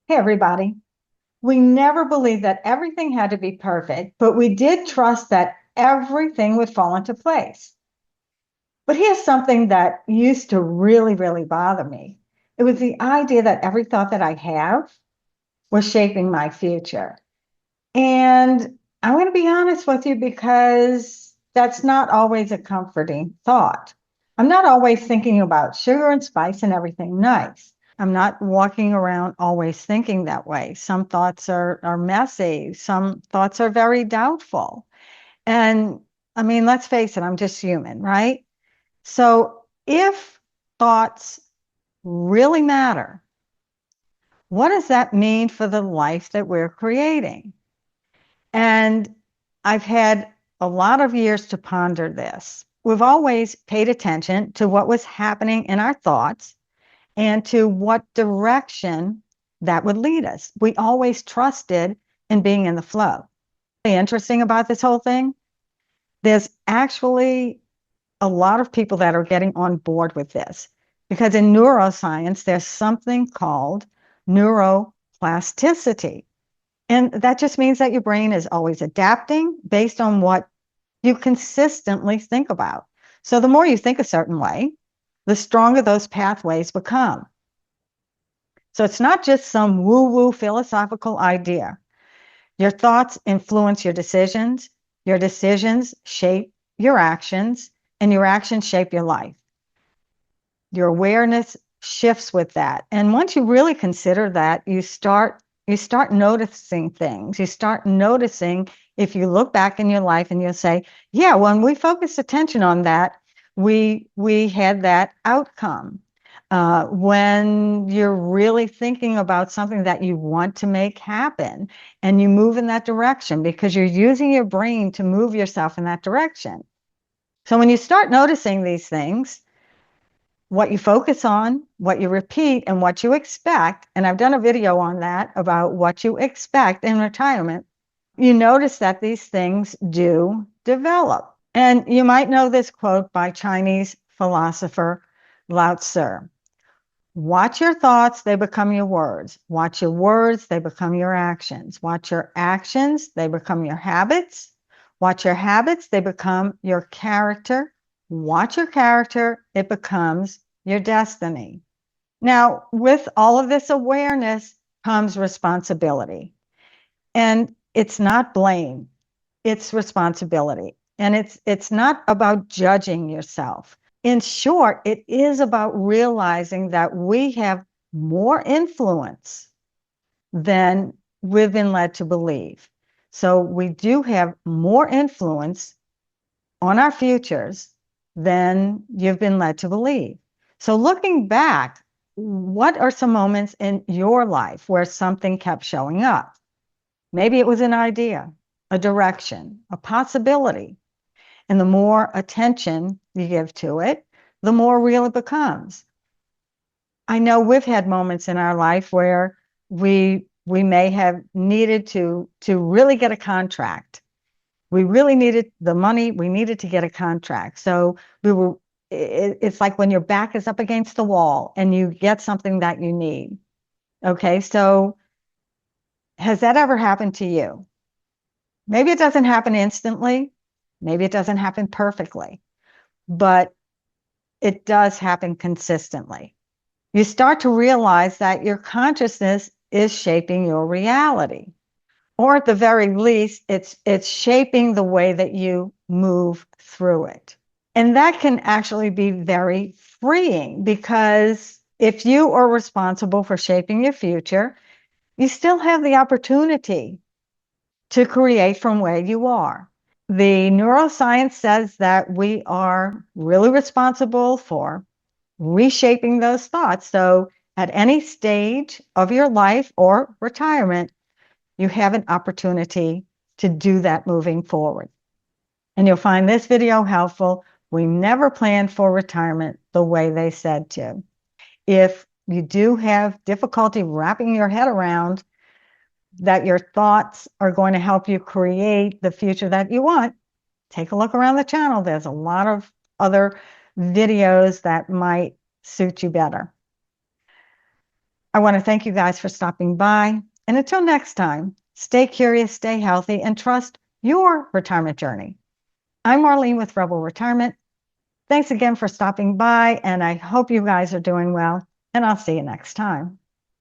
Hey, everybody. We never believed that everything had to be perfect, but we did trust that everything would fall into place. But here's something that used to really, really bother me. It was the idea that every thought that I have was shaping my future. And I'm going to be honest with you because that's not always a comforting thought. I'm not always thinking about sugar and spice and everything nice. I'm not walking around always thinking that way. Some thoughts are messy. Some thoughts are very doubtful. And I mean, let's face it, I'm just human, right? So if thoughts really matter, what does that mean for the life that we're creating? And I've had a lot of years to ponder this. We've always paid attention to what was happening in our thoughts and to what direction that would lead us. We always trusted in being in the flow. Interesting about this whole thing, there's actually a lot of people that are getting on board with this because in neuroscience, there's something called neuroplasticity. And that just means that your brain is always adapting based on what you consistently think about. So the more you think a certain way, the stronger those pathways become. So it's not just some woo-woo philosophical idea. Your thoughts influence your decisions shape your actions, and your actions shape your life. Your awareness shifts with that. And once you really consider that, you start noticing things. You start noticing if you look back in your life and you'll say, yeah, when we focused attention on that, we had that outcome. When you're really thinking about something that you want to make happen and you move in that direction because you're using your brain to move yourself in that direction. So when you start noticing these things, what you focus on, what you repeat, and what you expect, and I've done a video on that about what you expect in retirement, you notice that these things do develop. And you might know this quote by Chinese philosopher Lao Tzu. Watch your thoughts, they become your words. Watch your words, they become your actions. Watch your actions, they become your habits. Watch your habits, they become your character. Watch your character, it becomes your destiny. Now, with all of this awareness comes responsibility. And it's not blame, it's responsibility. And it's not about judging yourself. In short, it is about realizing that we have more influence than we've been led to believe. So we do have more influence on our futures than you've been led to believe. So looking back, what are some moments in your life where something kept showing up? Maybe it was an idea, a direction, a possibility. And the more attention you give to it, the more real it becomes. I know we've had moments in our life where we may have needed to really get a contract. We really needed the money. We needed to get a contract. So it's like when your back is up against the wall and you get something that you need. Okay, so has that ever happened to you? Maybe it doesn't happen instantly. Maybe it doesn't happen perfectly, but it does happen consistently. You start to realize that your consciousness is shaping your reality, or at the very least, it's shaping the way that you move through it. And that can actually be very freeing because if you are responsible for shaping your future, you still have the opportunity to create from where you are. The neuroscience says that we are really responsible for reshaping those thoughts. So at any stage of your life or retirement, you have an opportunity to do that moving forward. And you'll find this video helpful. We never planned for retirement the way they said to. If you do have difficulty wrapping your head around that your thoughts are going to help you create the future that you want, take a look around the channel. There's a lot of other videos that might suit you better. I want to thank you guys for stopping by. And until next time, stay curious, stay healthy, and trust your retirement journey. I'm Marlene with Rebel Retirement. Thanks again for stopping by, and I hope you guys are doing well, and I'll see you next time.